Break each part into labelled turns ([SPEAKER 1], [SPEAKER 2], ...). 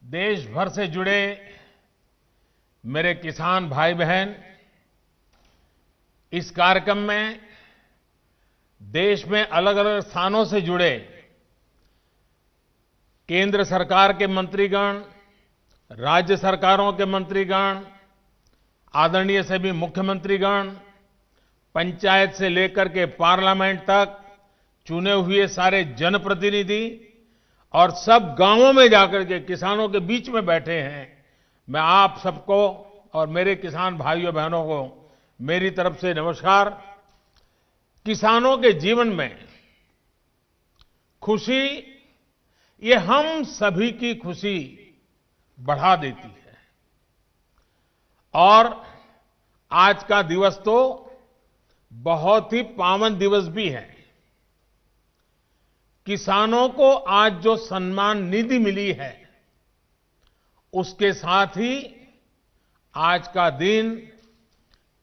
[SPEAKER 1] देश भर से जुड़े मेरे किसान भाई बहन, इस कार्यक्रम में देश में अलग अलग स्थानों से जुड़े केंद्र सरकार के मंत्रीगण, राज्य सरकारों के मंत्रीगण, आदरणीय सभी मुख्यमंत्रीगण, पंचायत से लेकर के पार्लियामेंट तक चुने हुए सारे जनप्रतिनिधि और सब गांवों में जाकर के किसानों के बीच में बैठे हैं। मैं आप सबको और मेरे किसान भाइयों बहनों को मेरी तरफ से नमस्कार। किसानों के जीवन में खुशी, ये हम सभी की खुशी बढ़ा देती है। और आज का दिवस तो बहुत ही पावन दिवस भी है। किसानों को आज जो सम्मान निधि मिली है, उसके साथ ही आज का दिन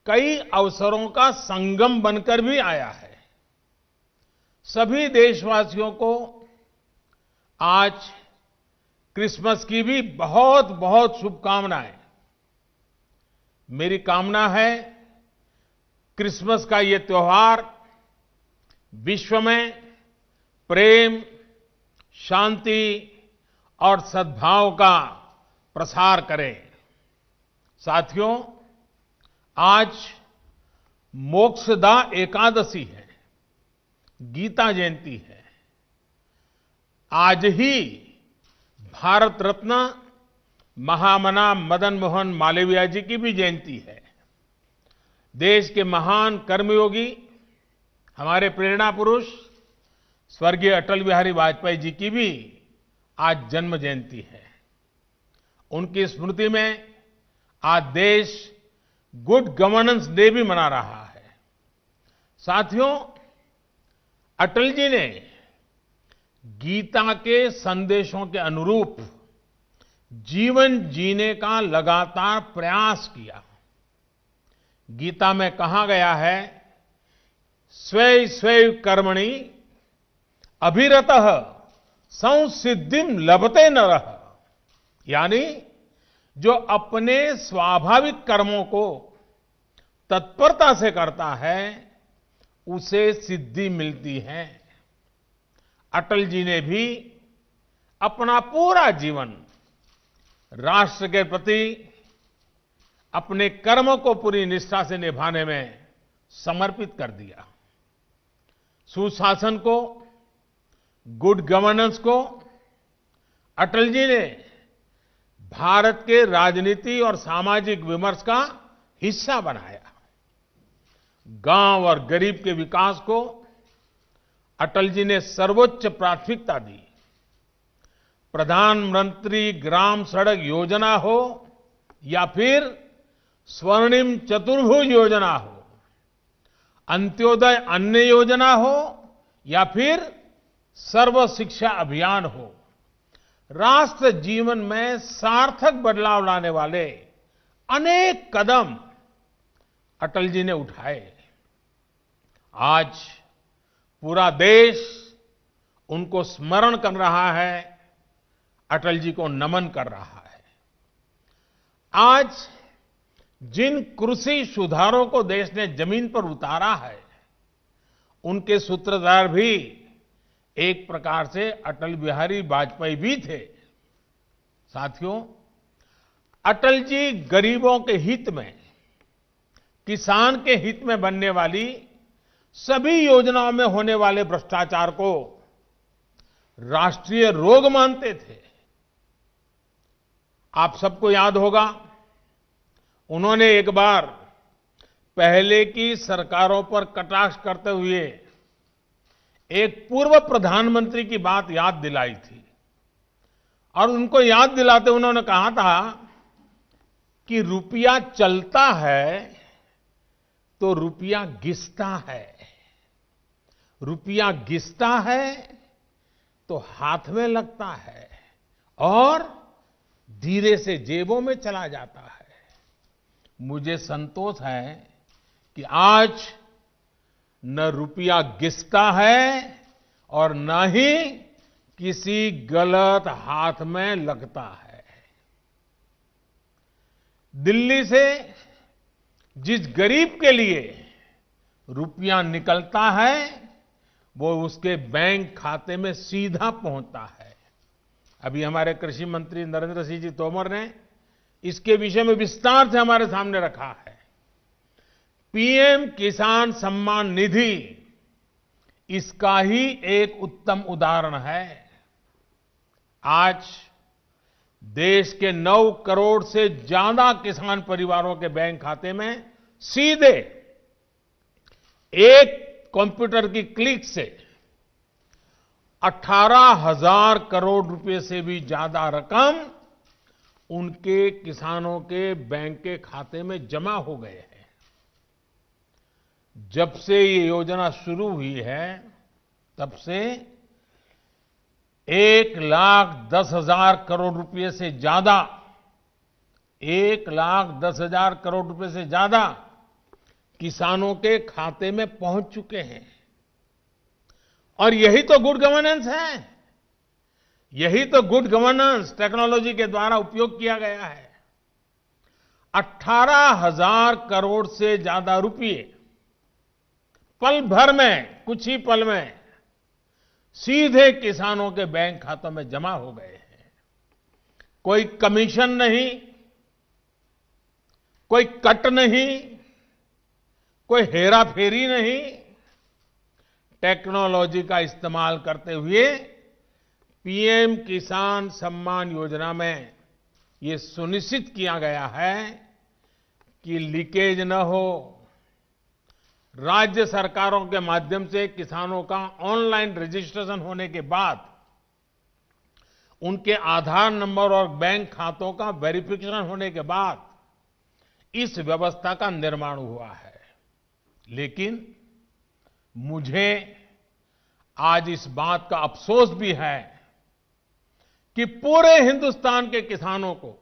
[SPEAKER 1] कई अवसरों का संगम बनकर भी आया है। सभी देशवासियों को आज क्रिसमस की भी बहुत बहुत शुभकामनाएं। मेरी कामना है क्रिसमस का ये त्योहार विश्व में प्रेम, शांति और सद्भाव का प्रसार करे। साथियों, आज मोक्षदा एकादशी है, गीता जयंती है। आज ही भारत रत्न महामना मदन मोहन मालवीय जी की भी जयंती है। देश के महान कर्मयोगी, हमारे प्रेरणा पुरुष स्वर्गीय अटल बिहारी वाजपेयी जी की भी आज जन्म जयंती है। उनकी स्मृति में आज देश गुड गवर्नेंस डे भी मना रहा है। साथियों, अटल जी ने गीता के संदेशों के अनुरूप जीवन जीने का लगातार प्रयास किया। गीता में कहा गया है, स्वे स्वे कर्मणि अभिरतः संसिद्धिम लभते नरः, यानी जो अपने स्वाभाविक कर्मों को तत्परता से करता है, उसे सिद्धि मिलती है। अटल जी ने भी अपना पूरा जीवन राष्ट्र के प्रति अपने कर्म को पूरी निष्ठा से निभाने में समर्पित कर दिया। सुशासन को, गुड गवर्नेंस को अटल जी ने भारत के राजनीति और सामाजिक विमर्श का हिस्सा बनाया। गांव और गरीब के विकास को अटल जी ने सर्वोच्च प्राथमिकता दी। प्रधानमंत्री ग्राम सड़क योजना हो या फिर स्वर्णिम चतुर्भुज योजना हो, अंत्योदय अन्न योजना हो या फिर सर्व शिक्षा अभियान हो, राष्ट्र जीवन में सार्थक बदलाव लाने वाले अनेक कदम अटल जी ने उठाए। आज पूरा देश उनको स्मरण कर रहा है, अटल जी को नमन कर रहा है। आज जिन कृषि सुधारों को देश ने जमीन पर उतारा है, उनके सूत्रधार भी एक प्रकार से अटल बिहारी वाजपेयी भी थे। साथियों, अटल जी गरीबों के हित में, किसान के हित में बनने वाली सभी योजनाओं में होने वाले भ्रष्टाचार को राष्ट्रीय रोग मानते थे। आप सबको याद होगा, उन्होंने एक बार पहले की सरकारों पर कटाक्ष करते हुए एक पूर्व प्रधानमंत्री की बात याद दिलाई थी। और उनको याद दिलाते उन्होंने कहा था कि रुपया चलता है तो रुपया घिसता है, रुपया घिसता है तो हाथ में लगता है और धीरे से जेबों में चला जाता है। मुझे संतोष है कि आज न रुपया घिसता है और न ही किसी गलत हाथ में लगता है। दिल्ली से जिस गरीब के लिए रुपया निकलता है वो उसके बैंक खाते में सीधा पहुंचता है। अभी हमारे कृषि मंत्री नरेंद्र सिंह जी तोमर ने इसके विषय में विस्तार से हमारे सामने रखा है। पीएम किसान सम्मान निधि इसका ही एक उत्तम उदाहरण है। आज देश के 9 करोड़ से ज्यादा किसान परिवारों के बैंक खाते में सीधे एक कंप्यूटर की क्लिक से 18,000 करोड़ रुपए से भी ज्यादा रकम उनके किसानों के बैंक के खाते में जमा हो गए हैं। जब से ये योजना शुरू हुई है तब से 1,10,000 करोड़ रुपए से ज्यादा 1,10,000 करोड़ रुपए से ज्यादा किसानों के खाते में पहुंच चुके हैं। और यही तो गुड गवर्नेंस है, यही तो गुड गवर्नेंस टेक्नोलॉजी के द्वारा उपयोग किया गया है। 18,000 करोड़ से ज्यादा रुपए पल भर में, कुछ ही पल में सीधे किसानों के बैंक खातों में जमा हो गए हैं। कोई कमीशन नहीं, कोई कट नहीं, कोई हेराफेरी नहीं। टेक्नोलॉजी का इस्तेमाल करते हुए पीएम किसान सम्मान योजना में ये सुनिश्चित किया गया है कि लीकेज न हो। राज्य सरकारों के माध्यम से किसानों का ऑनलाइन रजिस्ट्रेशन होने के बाद उनके आधार नंबर और बैंक खातों का वेरिफिकेशन होने के बाद इस व्यवस्था का निर्माण हुआ है। लेकिन मुझे आज इस बात का अफसोस भी है कि पूरे हिंदुस्तान के किसानों को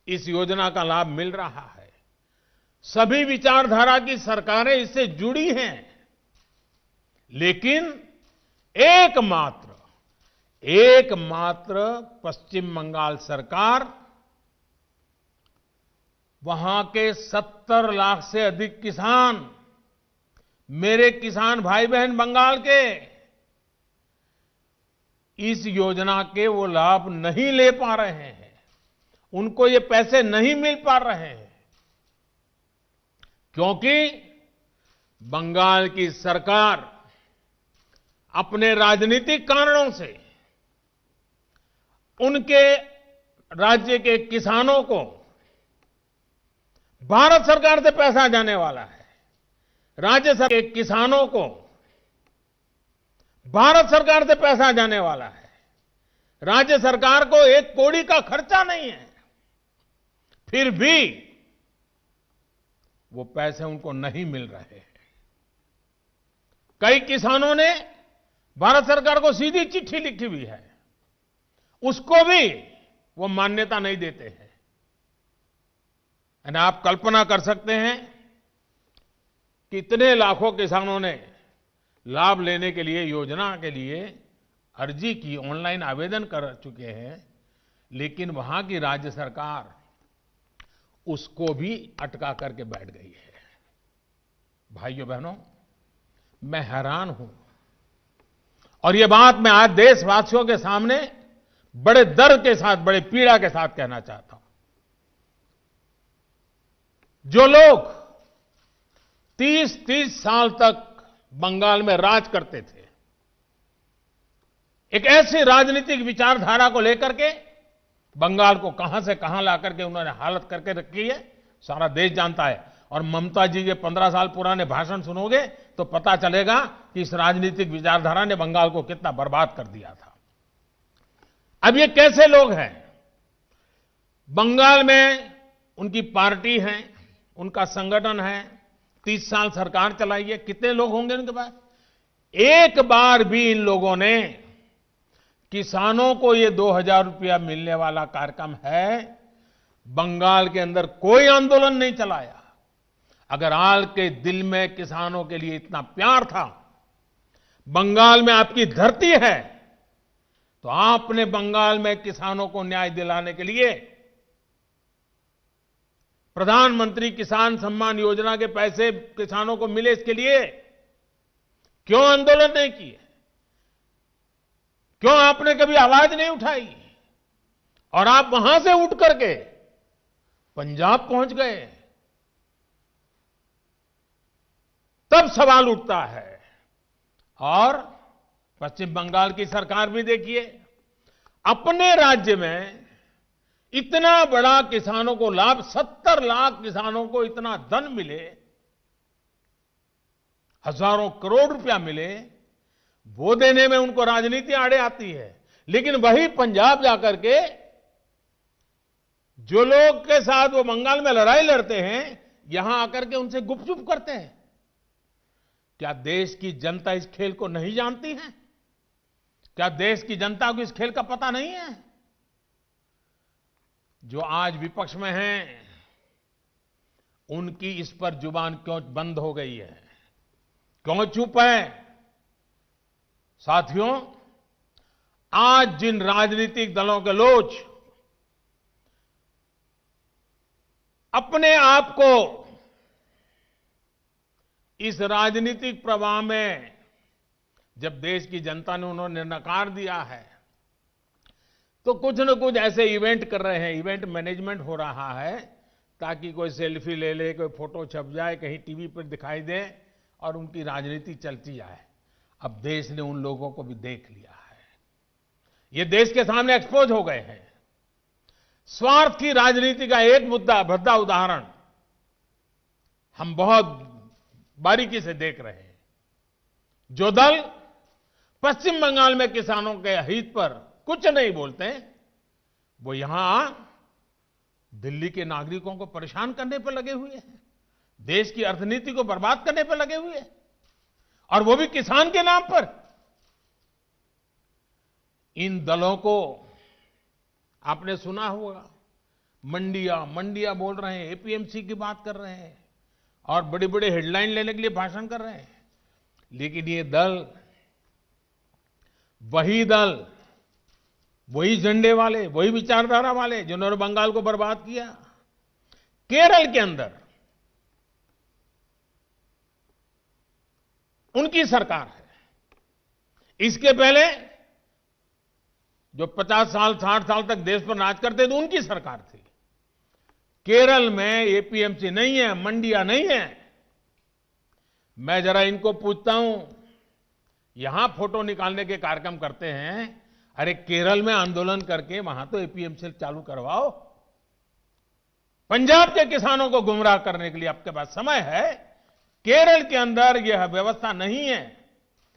[SPEAKER 1] इस योजना का लाभ मिल रहा है। सभी विचारधारा की सरकारें इससे जुड़ी हैं, लेकिन एकमात्र पश्चिम बंगाल सरकार, वहां के 70 लाख से अधिक किसान, मेरे किसान भाई बहन बंगाल के, इस योजना के वो लाभ नहीं ले पा रहे हैं। उनको ये पैसे नहीं मिल पा रहे हैं क्योंकि बंगाल की सरकार अपने राजनीतिक कारणों से उनके राज्य के किसानों को भारत सरकार से पैसा जाने वाला है, राज्य सरकार के किसानों को भारत सरकार से पैसा जाने वाला है, राज्य सरकार को 1 कौड़ी का खर्चा नहीं है, फिर भी वो पैसे उनको नहीं मिल रहे हैं। कई किसानों ने भारत सरकार को सीधी चिट्ठी लिखी हुई है, उसको भी वो मान्यता नहीं देते हैं। यानी आप कल्पना कर सकते हैं कितने लाखों किसानों ने लाभ लेने के लिए, योजना के लिए अर्जी की, ऑनलाइन आवेदन कर चुके हैं, लेकिन वहां की राज्य सरकार उसको भी अटका करके बैठ गई है। भाइयों बहनों, मैं हैरान हूं और ये बात मैं आज देशवासियों के सामने बड़े दर्द के साथ, बड़े पीड़ा के साथ कहना चाहता हूं। जो लोग 30-30 साल तक बंगाल में राज करते थे, एक ऐसी राजनीतिक विचारधारा को लेकर के बंगाल को कहां से कहां ला करके उन्होंने हालत करके रखी है, सारा देश जानता है। और ममता जी के 15 साल पुराने भाषण सुनोगे तो पता चलेगा कि इस राजनीतिक विचारधारा ने बंगाल को कितना बर्बाद कर दिया था। अब ये कैसे लोग हैं? बंगाल में उनकी पार्टी है, उनका संगठन है, 30 साल सरकार चलाई है, कितने लोग होंगे उनके पास? एक बार भी इन लोगों ने किसानों को ये 2,000 रुपया मिलने वाला कार्यक्रम है, बंगाल के अंदर कोई आंदोलन नहीं चलाया। अगर हाल के दिल में किसानों के लिए इतना प्यार था, बंगाल में आपकी धरती है, तो आपने बंगाल में किसानों को न्याय दिलाने के लिए प्रधानमंत्री किसान सम्मान योजना के पैसे किसानों को मिले, इसके लिए क्यों आंदोलन नहीं किए? क्यों आपने कभी आवाज नहीं उठाई? और आप वहां से उठ करके पंजाब पहुंच गए। तब सवाल उठता है। और पश्चिम बंगाल की सरकार भी देखिए, अपने राज्य में इतना बड़ा किसानों को लाभ, 70 लाख किसानों को इतना धन मिले, हजारों करोड़ रुपया मिले, वो देने में उनको राजनीति आड़े आती है। लेकिन वही पंजाब जाकर के जो लोग के साथ वो बंगाल में लड़ाई लड़ते हैं, यहां आकर के उनसे गुपचुप करते हैं। क्या देश की जनता इस खेल को नहीं जानती है? क्या देश की जनता को इस खेल का पता नहीं है? जो आज विपक्ष में हैं, उनकी इस पर जुबान क्यों बंद हो गई है? क्यों चुप है? साथियों, आज जिन राजनीतिक दलों के लोग अपने आप को इस राजनीतिक प्रवाह में, जब देश की जनता ने उन्होंने नकार दिया है, तो कुछ न कुछ ऐसे इवेंट कर रहे हैं, इवेंट मैनेजमेंट हो रहा है, ताकि कोई सेल्फी ले ले, कोई फोटो छप जाए, कहीं टीवी पर दिखाई दे और उनकी राजनीति चलती जाए। अब देश ने उन लोगों को भी देख लिया है। ये देश के सामने एक्सपोज हो गए हैं। स्वार्थ की राजनीति का एक भद्दा उदाहरण हम बहुत बारीकी से देख रहे हैं। जो दल पश्चिम बंगाल में किसानों के हित पर कुछ नहीं बोलते, वो यहां दिल्ली के नागरिकों को परेशान करने पर लगे हुए हैं, देश की अर्थनीति को बर्बाद करने पर लगे हुए हैं, और वो भी किसान के नाम पर। इन दलों को आपने सुना होगा, मंडिया बोल रहे हैं, एपीएमसी की बात कर रहे हैं और बड़े बड़े हेडलाइन लेने के लिए भाषण कर रहे हैं। लेकिन ये दल, वही झंडे वाले, वही विचारधारा वाले जिन्होंने बंगाल को बर्बाद किया। केरल के अंदर उनकी सरकार है। इसके पहले जो 50 साल 60 साल तक देश पर राज करते थे, उनकी सरकार थी। केरल में एपीएमसी नहीं है, मंडियां नहीं है। मैं जरा इनको पूछता हूं, यहां फोटो निकालने के कार्यक्रम करते हैं, अरे केरल में आंदोलन करके वहां तो एपीएमसी चालू करवाओ। पंजाब के किसानों को गुमराह करने के लिए आपके पास समय है। केरल के अंदर यह व्यवस्था नहीं है।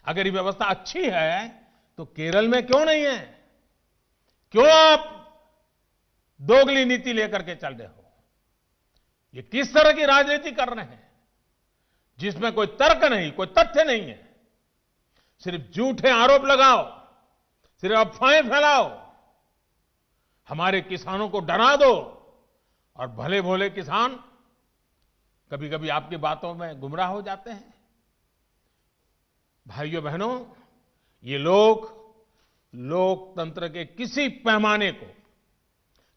[SPEAKER 1] अगर ये व्यवस्था अच्छी है तो केरल में क्यों नहीं है? क्यों आप दोगली नीति लेकर के चल रहे हो? ये किस तरह की राजनीति कर रहे हैं जिसमें कोई तर्क नहीं, कोई तथ्य नहीं है? सिर्फ झूठे आरोप लगाओ, सिर्फ अफवाहें फैलाओ, हमारे किसानों को डरा दो, और भले भोले किसान कभी कभी आपकी बातों में गुमराह हो जाते हैं। भाइयों बहनों, ये लोग लोकतंत्र के किसी पैमाने को,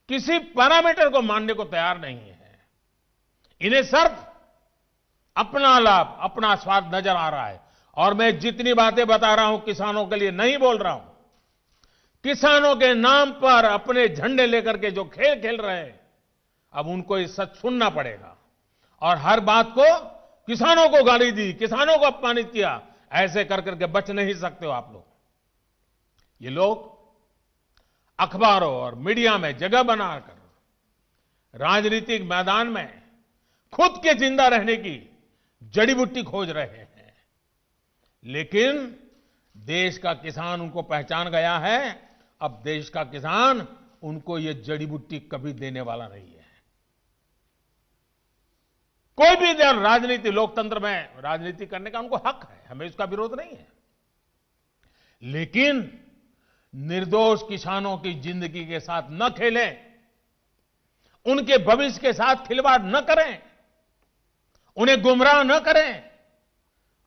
[SPEAKER 1] किसी पैरामीटर को मानने को तैयार नहीं है। इन्हें सिर्फ अपना लाभ, अपना स्वार्थ नजर आ रहा है। और मैं जितनी बातें बता रहा हूं किसानों के लिए नहीं बोल रहा हूं। किसानों के नाम पर अपने झंडे लेकर के जो खेल खेल रहे हैं, अब उनको ये सच सुनना पड़ेगा। और हर बात को किसानों को गाली दी, किसानों को अपमानित किया, ऐसे कर करके बच नहीं सकते हो आप लोग। ये लोग अखबारों और मीडिया में जगह बनाकर राजनीतिक मैदान में खुद के जिंदा रहने की जड़ी बूटी खोज रहे हैं। लेकिन देश का किसान उनको पहचान गया है। अब देश का किसान उनको ये जड़ी बूटी कभी देने वाला नहीं है। कोई भी राजनीति, लोकतंत्र में राजनीति करने का उनको हक है, हमें इसका विरोध नहीं है। लेकिन निर्दोष किसानों की जिंदगी के साथ न खेलें, उनके भविष्य के साथ खिलवाड़ न करें, उन्हें गुमराह न करें,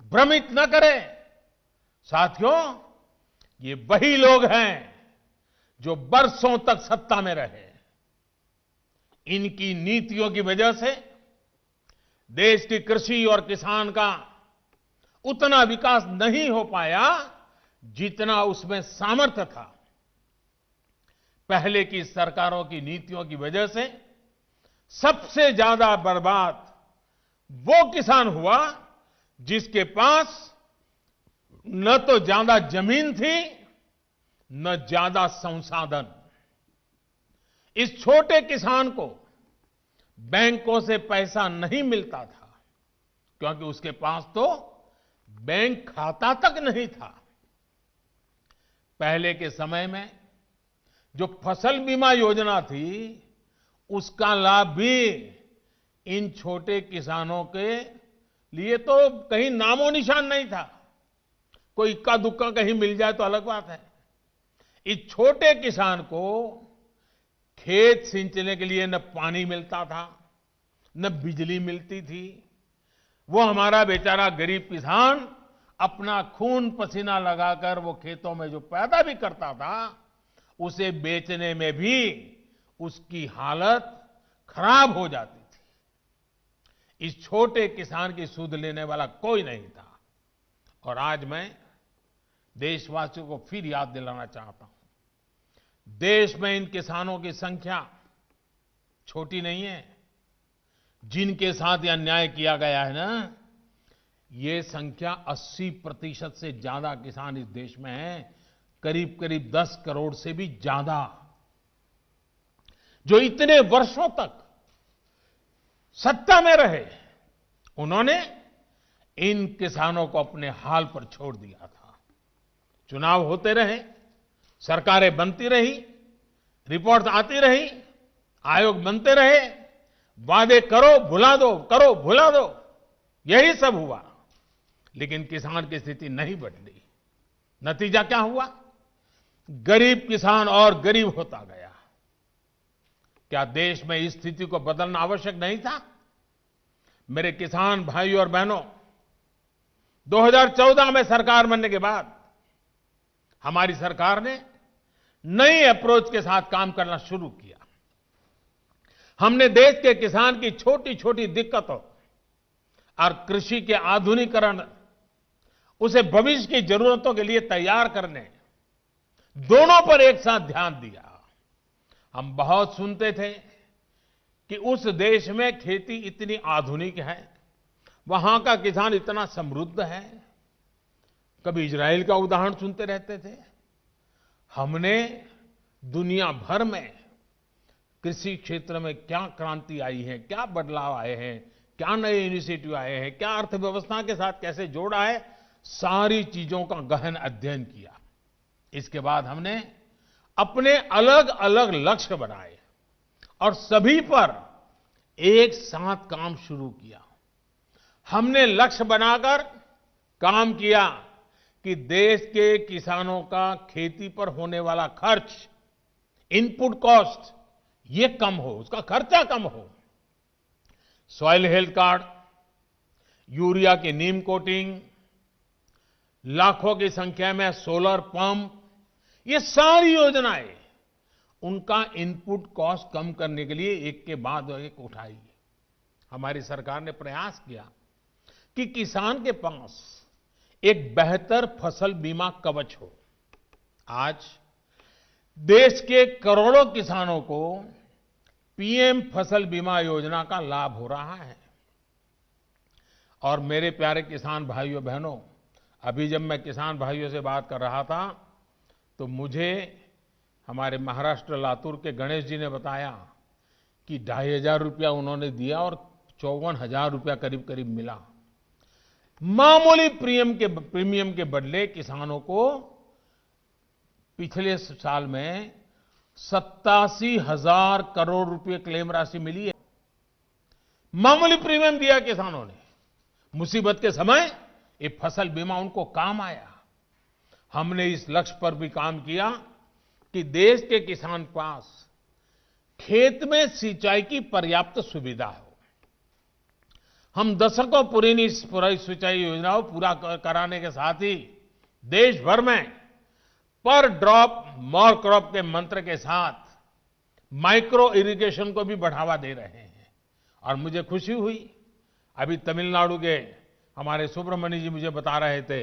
[SPEAKER 1] भ्रमित न करें। साथियों, ये वही लोग हैं जो बरसों तक सत्ता में रहे। इनकी नीतियों की वजह से देश की कृषि और किसान का उतना विकास नहीं हो पाया जितना उसमें सामर्थ्य था। पहले की सरकारों की नीतियों की वजह से सबसे ज्यादा बर्बाद वो किसान हुआ जिसके पास न तो ज्यादा जमीन थी न ज्यादा संसाधन। इस छोटे किसान को बैंकों से पैसा नहीं मिलता था क्योंकि उसके पास तो बैंक खाता तक नहीं था। पहले के समय में जो फसल बीमा योजना थी उसका लाभ भी इन छोटे किसानों के लिए तो कहीं नामो निशान नहीं था। कोई इक्का दुक्का कहीं मिल जाए तो अलग बात है। इस छोटे किसान को खेत सिंचने के लिए न पानी मिलता था न बिजली मिलती थी। वो हमारा बेचारा गरीब किसान अपना खून पसीना लगाकर वो खेतों में जो पैदा भी करता था उसे बेचने में भी उसकी हालत खराब हो जाती थी। इस छोटे किसान की सुध लेने वाला कोई नहीं था। और आज मैं देशवासियों को फिर याद दिलाना चाहता हूं, देश में इन किसानों की संख्या छोटी नहीं है। जिनके साथ यह अन्याय किया गया है ना, ये संख्या 80% से ज्यादा किसान इस देश में हैं, करीब करीब 10 करोड़ से भी ज्यादा, जो इतने वर्षों तक सत्ता में रहे। उन्होंने इन किसानों को अपने हाल पर छोड़ दिया था। चुनाव होते रहे, सरकारें बनती रही, रिपोर्ट आती रही, आयोग बनते रहे, वादे करो भुला दो, करो भुला दो, यही सब हुआ। लेकिन किसान की स्थिति नहीं बदली। नतीजा क्या हुआ? गरीब किसान और गरीब होता गया। क्या देश में इस स्थिति को बदलना आवश्यक नहीं था? मेरे किसान भाइयों और बहनों, 2014 में सरकार बनने के बाद हमारी सरकार ने नई अप्रोच के साथ काम करना शुरू किया। हमने देश के किसान की छोटी छोटी दिक्कतों और कृषि के आधुनिकीकरण, उसे भविष्य की जरूरतों के लिए तैयार करने, दोनों पर एक साथ ध्यान दिया। हम बहुत सुनते थे कि उस देश में खेती इतनी आधुनिक है, वहां का किसान इतना समृद्ध है। कभी इजराइल का उदाहरण सुनते रहते थे। हमने दुनिया भर में कृषि क्षेत्र में क्या क्रांति आई है, क्या बदलाव आए हैं, क्या नए इनिशिएटिव आए हैं, क्या अर्थव्यवस्था के साथ कैसे जोड़ा है, सारी चीजों का गहन अध्ययन किया। इसके बाद हमने अपने अलग अलग लक्ष्य बनाए और सभी पर एक साथ काम शुरू किया। हमने लक्ष्य बनाकर काम किया कि देश के किसानों का खेती पर होने वाला खर्च, इनपुट कॉस्ट, ये कम हो, उसका खर्चा कम हो। सॉइल हेल्थ कार्ड, यूरिया की नीम कोटिंग, लाखों की संख्या में सोलर पंप, ये सारी योजनाएं उनका इनपुट कॉस्ट कम करने के लिए एक के बाद एक उठाई। हमारी सरकार ने प्रयास किया कि किसान के पास एक बेहतर फसल बीमा कवच हो। आज देश के करोड़ों किसानों को पीएम फसल बीमा योजना का लाभ हो रहा है। और मेरे प्यारे किसान भाइयों बहनों, अभी जब मैं किसान भाइयों से बात कर रहा था तो मुझे हमारे महाराष्ट्र लातूर के गणेश जी ने बताया कि 2,500 रुपया उन्होंने दिया और 54,000 रुपया करीब करीब मिला। मामूली प्रीमियम के बदले किसानों को पिछले साल में 87,000 करोड़ रुपए क्लेम राशि मिली है। मामूली प्रीमियम दिया किसानों ने। मुसीबत के समय ये फसल बीमा उनको काम आया। हमने इस लक्ष्य पर भी काम किया कि देश के किसान पास खेत में सिंचाई की पर्याप्त सुविधा हो। हम दशकों पुरानी सिंचाई योजनाओं पूरा कराने के साथ ही देश भर में पर ड्रॉप मोर क्रॉप के मंत्र के साथ माइक्रो इरिगेशन को भी बढ़ावा दे रहे हैं। और मुझे खुशी हुई, अभी तमिलनाडु के हमारे सुब्रमण्य जी मुझे बता रहे थे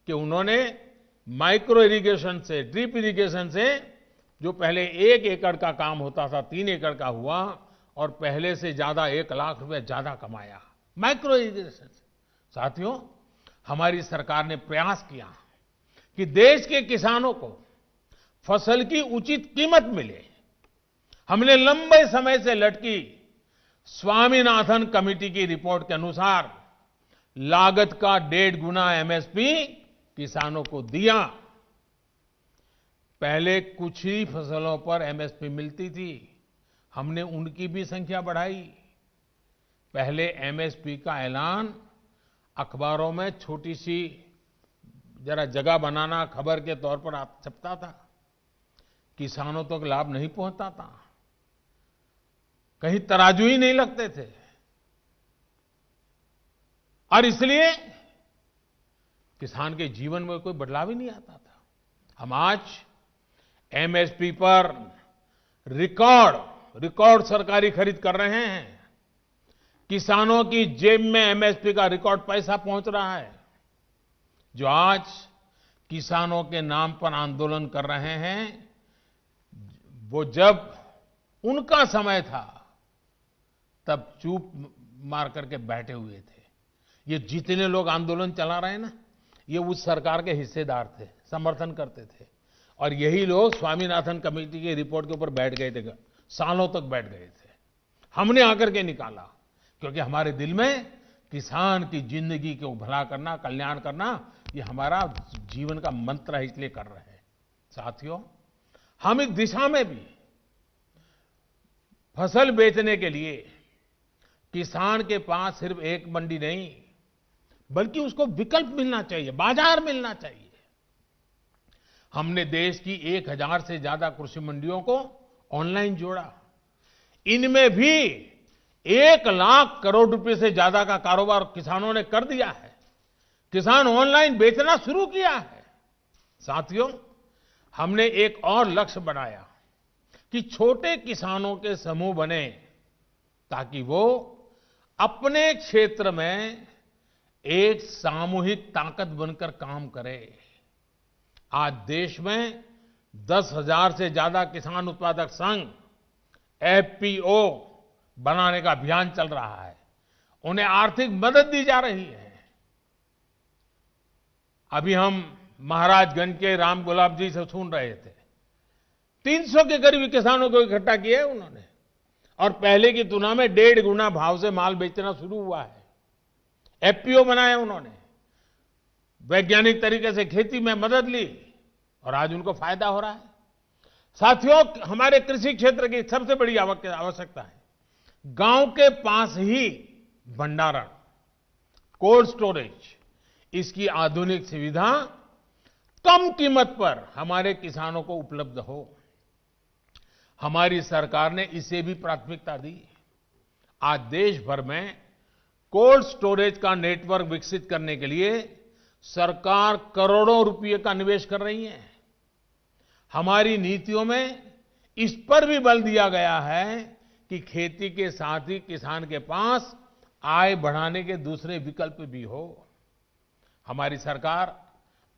[SPEAKER 1] कि उन्होंने माइक्रो इरिगेशन से, ड्रिप इरिगेशन से, जो पहले 1 एकड़ का काम होता था 3 एकड़ का हुआ और पहले से ज्यादा 1 लाख रुपए ज्यादा कमाया माइक्रो इरिगेशन से। साथियों, हमारी सरकार ने प्रयास किया कि देश के किसानों को फसल की उचित कीमत मिले। हमने लंबे समय से लटकी स्वामीनाथन कमेटी की रिपोर्ट के अनुसार लागत का 1.5 गुना एमएसपी किसानों को दिया। पहले कुछ ही फसलों पर एमएसपी मिलती थी, हमने उनकी भी संख्या बढ़ाई। पहले एमएसपी का ऐलान अखबारों में छोटी सी जरा जगह बनाना खबर के तौर पर छपता था, किसानों तक लाभ नहीं पहुंचता था, कहीं तराजू ही नहीं लगते थे। और इसलिए किसान के जीवन में कोई बदलाव ही नहीं आता था। हम आज एमएसपी पर रिकॉर्ड सरकारी खरीद कर रहे हैं। किसानों की जेब में एमएसपी का रिकॉर्ड पैसा पहुंच रहा है। जो आज किसानों के नाम पर आंदोलन कर रहे हैं, वो जब उनका समय था तब चुप मार करके बैठे हुए थे। ये जितने लोग आंदोलन चला रहे हैं ना, ये उस सरकार के हिस्सेदार थे, समर्थन करते थे। और यही लोग स्वामीनाथन कमेटी की रिपोर्ट के ऊपर बैठ गए थे, सालों तक बैठ गए थे। हमने आकर के निकाला, क्योंकि हमारे दिल में किसान की जिंदगी को भला करना, कल्याण करना, ये हमारा जीवन का मंत्र है, इसलिए कर रहे हैं। साथियों, हम इस दिशा में भी फसल बेचने के लिए किसान के पास सिर्फ एक मंडी नहीं, बल्कि उसको विकल्प मिलना चाहिए, बाजार मिलना चाहिए। हमने देश की 1000 से ज्यादा कृषि मंडियों को ऑनलाइन जोड़ा। इनमें भी 1 लाख करोड़ रुपए से ज्यादा का कारोबार किसानों ने कर दिया है। किसान ऑनलाइन बेचना शुरू किया है। साथियों, हमने एक और लक्ष्य बनाया कि छोटे किसानों के समूह बने, ताकि वो अपने क्षेत्र में एक सामूहिक ताकत बनकर काम करे। आज देश में 10,000 से ज्यादा किसान उत्पादक संघ, एफपीओ बनाने का अभियान चल रहा है। उन्हें आर्थिक मदद दी जा रही है। अभी हम महाराजगंज के राम गुलाब जी से सुन रहे थे, 300 के करीब किसानों को इकट्ठा किया है उन्होंने, और पहले की तुलना में 1.5 गुना भाव से माल बेचना शुरू हुआ है। एफपीओ बनाया उन्होंने, वैज्ञानिक तरीके से खेती में मदद ली, और आज उनको फायदा हो रहा है। साथियों, हमारे कृषि क्षेत्र की सबसे बड़ी आवश्यकता है गांव के पास ही भंडारण, कोल्ड स्टोरेज, इसकी आधुनिक सुविधा कम कीमत पर हमारे किसानों को उपलब्ध हो। हमारी सरकार ने इसे भी प्राथमिकता दी। आज देश भर में कोल्ड स्टोरेज का नेटवर्क विकसित करने के लिए सरकार करोड़ों रुपए का निवेश कर रही है। हमारी नीतियों में इस पर भी बल दिया गया है कि खेती के साथ ही किसान के पास आय बढ़ाने के दूसरे विकल्प भी हो। हमारी सरकार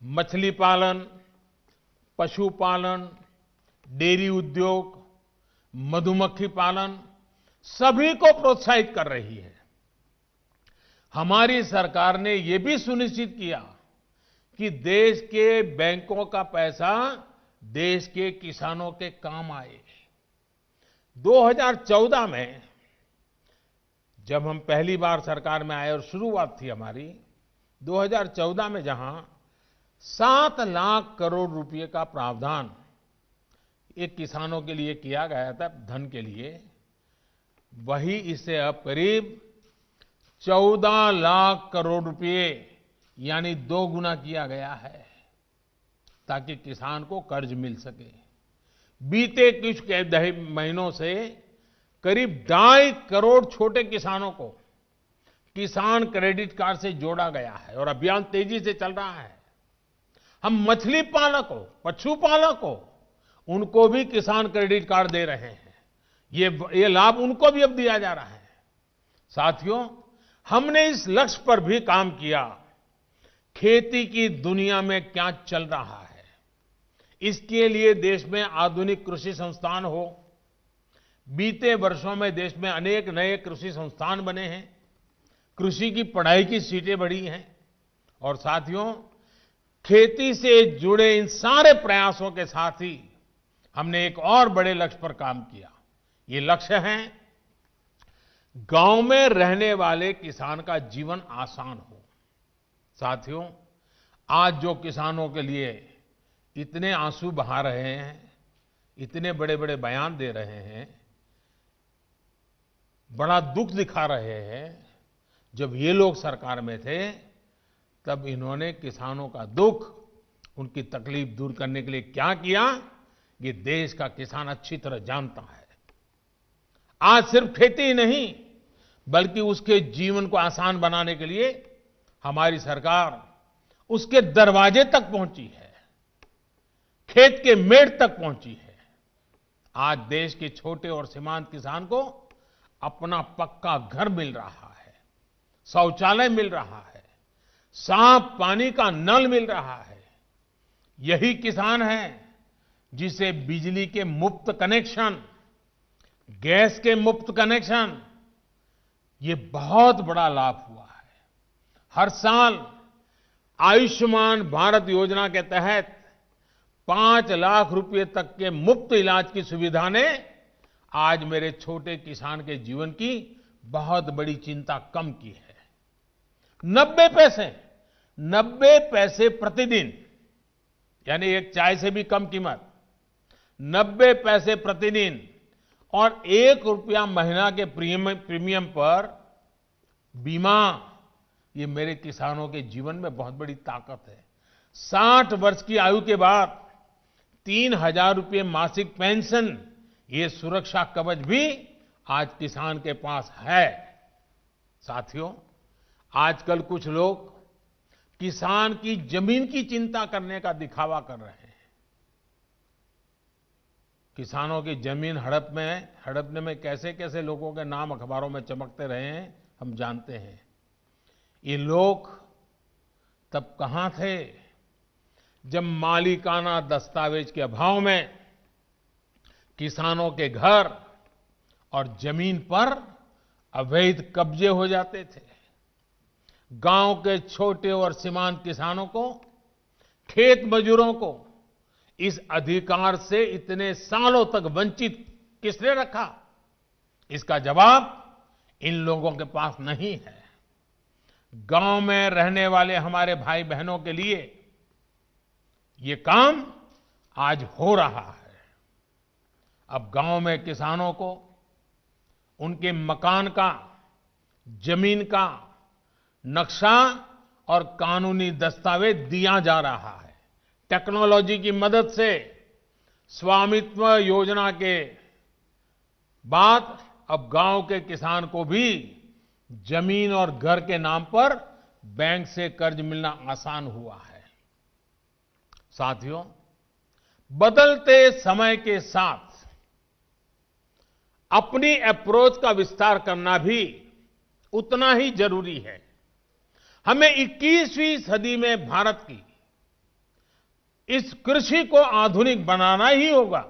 [SPEAKER 1] मछली पालन, पशुपालन, डेयरी उद्योग, मधुमक्खी पालन सभी को प्रोत्साहित कर रही है। हमारी सरकार ने यह भी सुनिश्चित किया कि देश के बैंकों का पैसा देश के किसानों के काम आए। 2014 में जब हम पहली बार सरकार में आए और शुरुआत थी हमारी, 2014 में जहां 7 लाख करोड़ रुपए का प्रावधान एक किसानों के लिए किया गया था धन के लिए, वही इसे अब करीब 14 लाख करोड़ रुपए यानी 2 गुना किया गया है, ताकि किसान को कर्ज मिल सके। बीते कुछ महीनों से करीब 2.5 करोड़ छोटे किसानों को किसान क्रेडिट कार्ड से जोड़ा गया है और अभियान तेजी से चल रहा है। हम मछली पालकों, पशुपालकों, उनको भी किसान क्रेडिट कार्ड दे रहे हैं। ये लाभ उनको भी अब दिया जा रहा है। साथियों, हमने इस लक्ष्य पर भी काम किया, खेती की दुनिया में क्या चल रहा है, इसके लिए देश में आधुनिक कृषि संस्थान हो। बीते वर्षों में देश में अनेक नए कृषि संस्थान बने हैं, कृषि की पढ़ाई की सीटें बढ़ी हैं। और साथियों, खेती से जुड़े इन सारे प्रयासों के साथ ही हमने एक और बड़े लक्ष्य पर काम किया। ये लक्ष्य है गांव में रहने वाले किसान का जीवन आसान हो। साथियों, आज जो किसानों के लिए इतने आंसू बहा रहे हैं, इतने बड़े बड़े बयान दे रहे हैं, बड़ा दुख दिखा रहे हैं, जब ये लोग सरकार में थे तब इन्होंने किसानों का दुख, उनकी तकलीफ दूर करने के लिए क्या किया, ये देश का किसान अच्छी तरह जानता है। आज सिर्फ खेती ही नहीं, बल्कि उसके जीवन को आसान बनाने के लिए हमारी सरकार उसके दरवाजे तक पहुंची है, खेत के मेड़ तक पहुंची है। आज देश के छोटे और सीमांत किसान को अपना पक्का घर मिल रहा है, शौचालय मिल रहा है, साफ पानी का नल मिल रहा है। यही किसान है जिसे बिजली के मुफ्त कनेक्शन, गैस के मुफ्त कनेक्शन, ये बहुत बड़ा लाभ हुआ है। हर साल आयुष्मान भारत योजना के तहत 5 लाख रुपए तक के मुफ्त इलाज की सुविधा ने आज मेरे छोटे किसान के जीवन की बहुत बड़ी चिंता कम की है। 90 पैसे प्रतिदिन, यानी एक चाय से भी कम कीमत, 90 पैसे प्रतिदिन और 1 रुपया महीना के प्रीमियम पर बीमा, ये मेरे किसानों के जीवन में बहुत बड़ी ताकत है। 60 वर्ष की आयु के बाद 3,000 रुपये मासिक पेंशन, ये सुरक्षा कवच भी आज किसान के पास है। साथियों, आजकल कुछ लोग किसान की जमीन की चिंता करने का दिखावा कर रहे हैं। किसानों की जमीन हड़पने में कैसे कैसे लोगों के नाम अखबारों में चमकते रहे हैं, हम जानते हैं। ये लोग तब कहां थे जब मालिकाना दस्तावेज के अभाव में किसानों के घर और जमीन पर अवैध कब्जे हो जाते थे। गांव के छोटे और सीमांत किसानों को, खेत मजदूरों को इस अधिकार से इतने सालों तक वंचित किसने रखा? इसका जवाब इन लोगों के पास नहीं है। गांव में रहने वाले हमारे भाई बहनों के लिए ये काम आज हो रहा है। अब गांव में किसानों को उनके मकान का, जमीन का नक्शा और कानूनी दस्तावेज दिया जा रहा है। टेक्नोलॉजी की मदद से स्वामित्व योजना के बाद अब गांव के किसान को भी जमीन और घर के नाम पर बैंक से कर्ज मिलना आसान हुआ है। साथियों, बदलते समय के साथ अपनी अप्रोच का विस्तार करना भी उतना ही जरूरी है। हमें 21वीं सदी में भारत की इस कृषि को आधुनिक बनाना ही होगा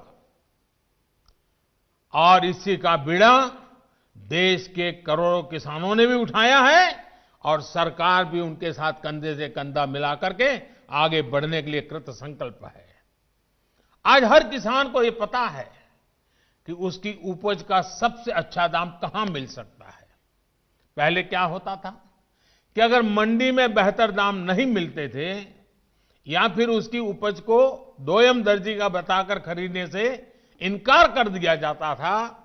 [SPEAKER 1] और इसी का बीड़ा देश के करोड़ों किसानों ने भी उठाया है और सरकार भी उनके साथ कंधे से कंधा मिला करके आगे बढ़ने के लिए कृत संकल्प है। आज हर किसान को यह पता है कि उसकी उपज का सबसे अच्छा दाम कहां मिल सकता है। पहले क्या होता था कि अगर मंडी में बेहतर दाम नहीं मिलते थे या फिर उसकी उपज को दोयम दर्जी का बताकर खरीदने से इनकार कर दिया जाता था,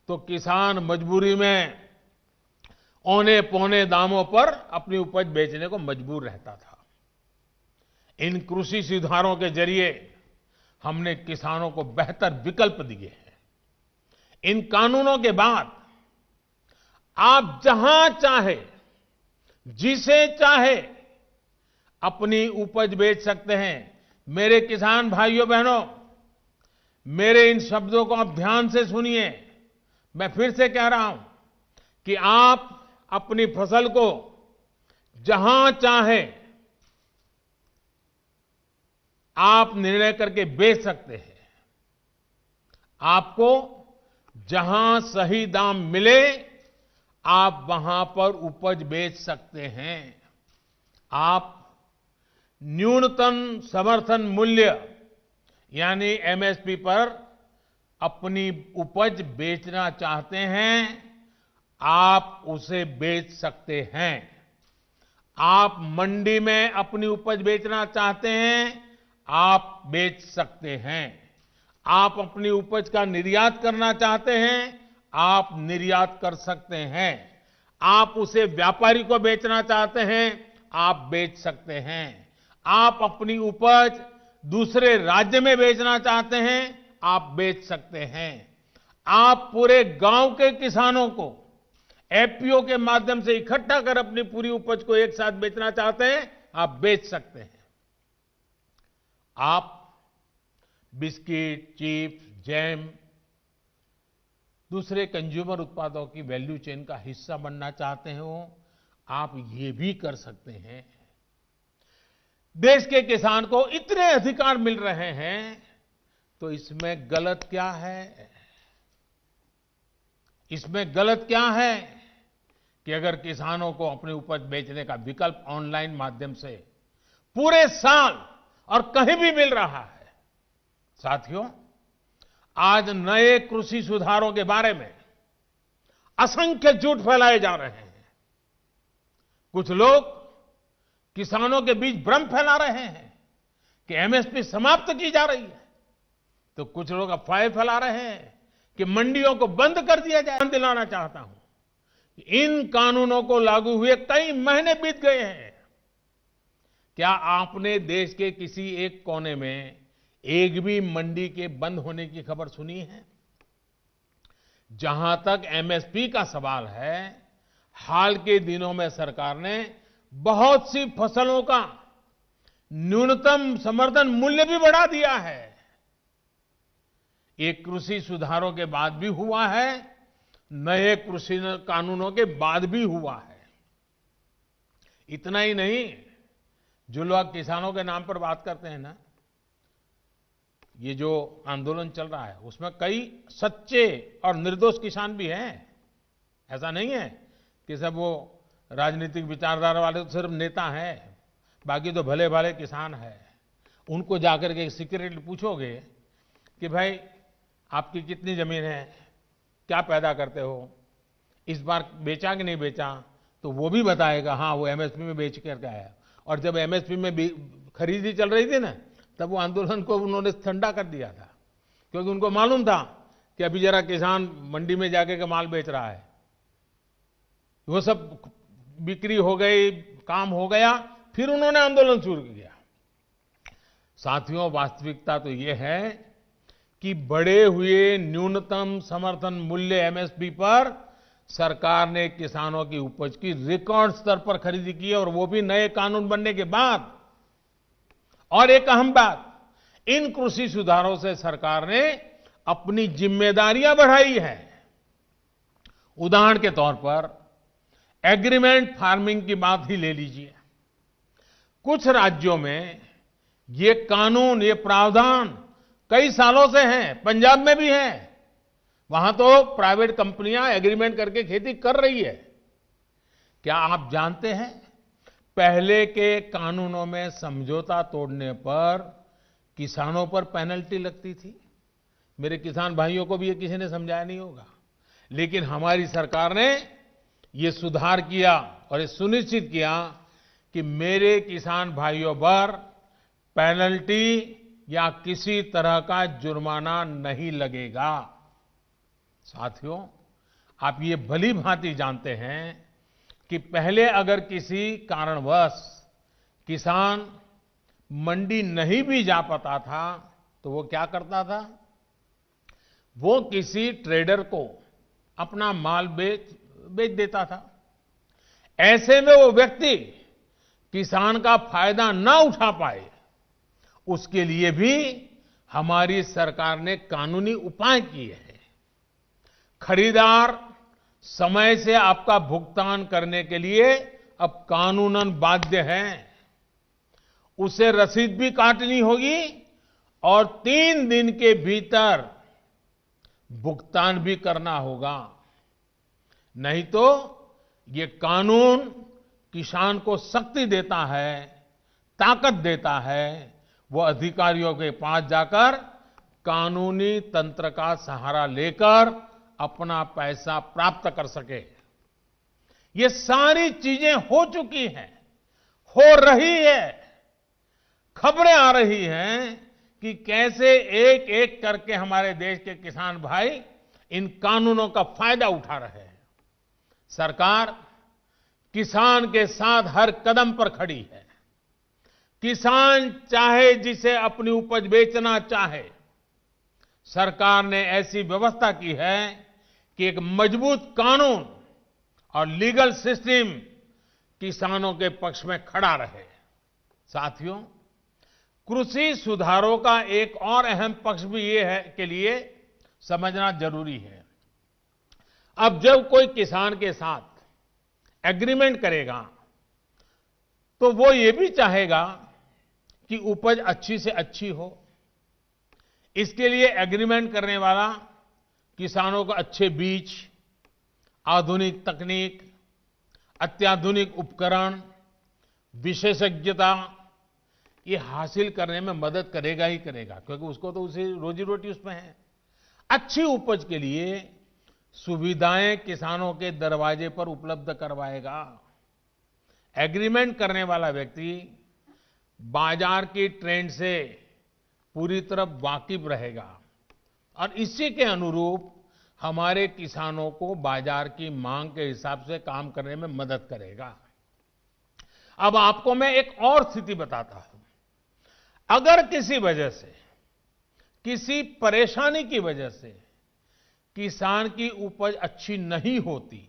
[SPEAKER 1] तो किसान मजबूरी में औने पौने दामों पर अपनी उपज बेचने को मजबूर रहता था। इन कृषि सुधारों के जरिए हमने किसानों को बेहतर विकल्प दिए हैं। इन कानूनों के बाद आप जहां चाहे, जिसे चाहे अपनी उपज बेच सकते हैं। मेरे किसान भाइयों बहनों, मेरे इन शब्दों को आप ध्यान से सुनिए। मैं फिर से कह रहा हूं कि आप अपनी फसल को जहां चाहे आप निर्णय करके बेच सकते हैं। आपको जहां सही दाम मिले आप वहां पर उपज बेच सकते हैं। आप न्यूनतम समर्थन मूल्य यानी एमएसपी पर अपनी उपज बेचना चाहते हैं, आप उसे बेच सकते हैं। आप मंडी में अपनी उपज बेचना चाहते हैं, आप बेच सकते हैं। आप अपनी उपज का निर्यात करना चाहते हैं, आप निर्यात कर सकते हैं। आप उसे व्यापारी को बेचना चाहते हैं, आप बेच सकते हैं। आप अपनी उपज दूसरे राज्य में बेचना चाहते हैं, आप बेच सकते हैं। आप पूरे गांव के किसानों को एफपीओ के माध्यम से इकट्ठा कर अपनी पूरी उपज को एक साथ बेचना चाहते हैं, आप बेच सकते हैं। आप बिस्किट, चिप्स, जैम, दूसरे कंज्यूमर उत्पादों की वैल्यू चेन का हिस्सा बनना चाहते हो, आप ये भी कर सकते हैं। देश के किसान को इतने अधिकार मिल रहे हैं, तो इसमें गलत क्या है? इसमें गलत क्या है कि अगर किसानों को अपनी उपज बेचने का विकल्प ऑनलाइन माध्यम से पूरे साल और कहीं भी मिल रहा है। साथियों, आज नए कृषि सुधारों के बारे में असंख्य झूठ फैलाए जा रहे हैं। कुछ लोग किसानों के बीच भ्रम फैला रहे हैं कि एमएसपी समाप्त की जा रही है, तो कुछ लोग अफवाहें फैला रहे हैं कि मंडियों को बंद कर दिया जाए। ध्यान दिलाना चाहता हूं कि इन कानूनों को लागू हुए कई महीने बीत गए हैं। क्या आपने देश के किसी एक कोने में एक भी मंडी के बंद होने की खबर सुनी है? जहां तक एमएसपी का सवाल है, हाल के दिनों में सरकार ने बहुत सी फसलों का न्यूनतम समर्थन मूल्य भी बढ़ा दिया है। ये कृषि सुधारों के बाद भी हुआ है, नए कृषि कानूनों के बाद भी हुआ है। इतना ही नहीं, जो लोग किसानों के नाम पर बात करते हैं ना, ये जो आंदोलन चल रहा है उसमें कई सच्चे और निर्दोष किसान भी हैं। ऐसा नहीं है कि सब वो राजनीतिक विचारधारा वाले तो सिर्फ नेता हैं, बाकी तो भले भाले किसान हैं। उनको जाकर के सीक्रेटली पूछोगे कि भाई आपकी कितनी जमीन है, क्या पैदा करते हो, इस बार बेचा कि नहीं बेचा, तो वो भी बताएगा हाँ वो एमएसपी में बेच करके आया। और जब एमएसपी में खरीदी चल रही थी ना, तब वो आंदोलन को उन्होंने ठंडा कर दिया था, क्योंकि उनको मालूम था कि अभी जरा किसान मंडी में जाके के माल बेच रहा है। वो सब बिक्री हो गई, काम हो गया, फिर उन्होंने आंदोलन शुरू किया। साथियों, वास्तविकता तो ये है कि बढ़े हुए न्यूनतम समर्थन मूल्य एमएसपी पर सरकार ने किसानों की उपज की रिकॉर्ड स्तर पर खरीदी की है, और वो भी नए कानून बनने के बाद। और एक अहम बात, इन कृषि सुधारों से सरकार ने अपनी जिम्मेदारियां बढ़ाई है। उदाहरण के तौर पर एग्रीमेंट फार्मिंग की बात ही ले लीजिए। कुछ राज्यों में ये कानून, ये प्रावधान कई सालों से हैं, पंजाब में भी है। वहां तो प्राइवेट कंपनियां एग्रीमेंट करके खेती कर रही है। क्या आप जानते हैं, पहले के कानूनों में समझौता तोड़ने पर किसानों पर पेनल्टी लगती थी। मेरे किसान भाइयों को भी ये किसी ने समझाया नहीं होगा, लेकिन हमारी सरकार ने ये सुधार किया और ये सुनिश्चित किया कि मेरे किसान भाइयों पर पेनल्टी या किसी तरह का जुर्माना नहीं लगेगा। साथियों, आप ये भली भांति जानते हैं कि पहले अगर किसी कारणवश किसान मंडी नहीं भी जा पाता था, तो वो क्या करता था? वो किसी ट्रेडर को अपना माल बेच देता था। ऐसे में वो व्यक्ति किसान का फायदा ना उठा पाए, उसके लिए भी हमारी सरकार ने कानूनी उपाय किए हैं। खरीदार समय से आपका भुगतान करने के लिए अब कानूनन बाध्य है। उसे रसीद भी काटनी होगी और 3 दिन के भीतर भुगतान भी करना होगा। नहीं तो ये कानून किसान को शक्ति देता है, ताकत देता है, वो अधिकारियों के पास जाकर कानूनी तंत्र का सहारा लेकर अपना पैसा प्राप्त कर सके। ये सारी चीजें हो चुकी हैं, हो रही है। खबरें आ रही हैं कि कैसे एक एक करके हमारे देश के किसान भाई इन कानूनों का फायदा उठा रहे हैं। सरकार किसान के साथ हर कदम पर खड़ी है। किसान चाहे जिसे अपनी उपज बेचना चाहे, सरकार ने ऐसी व्यवस्था की है कि एक मजबूत कानून और लीगल सिस्टम किसानों के पक्ष में खड़ा रहे। साथियों, कृषि सुधारों का एक और अहम पक्ष भी ये है के लिए समझना जरूरी है। अब जब कोई किसान के साथ एग्रीमेंट करेगा तो वो ये भी चाहेगा कि उपज अच्छी से अच्छी हो। इसके लिए एग्रीमेंट करने वाला किसानों को अच्छे बीज, आधुनिक तकनीक, अत्याधुनिक उपकरण, विशेषज्ञता ये हासिल करने में मदद करेगा ही करेगा, क्योंकि उसको तो उसे रोजी रोटी उसमें है। अच्छी उपज के लिए सुविधाएं किसानों के दरवाजे पर उपलब्ध करवाएगा। एग्रीमेंट करने वाला व्यक्ति बाजार की ट्रेंड से पूरी तरह वाकिफ रहेगा और इसी के अनुरूप हमारे किसानों को बाजार की मांग के हिसाब से काम करने में मदद करेगा। अब आपको मैं एक और स्थिति बताता हूं। अगर किसी वजह से, किसी परेशानी की वजह से किसान की उपज अच्छी नहीं होती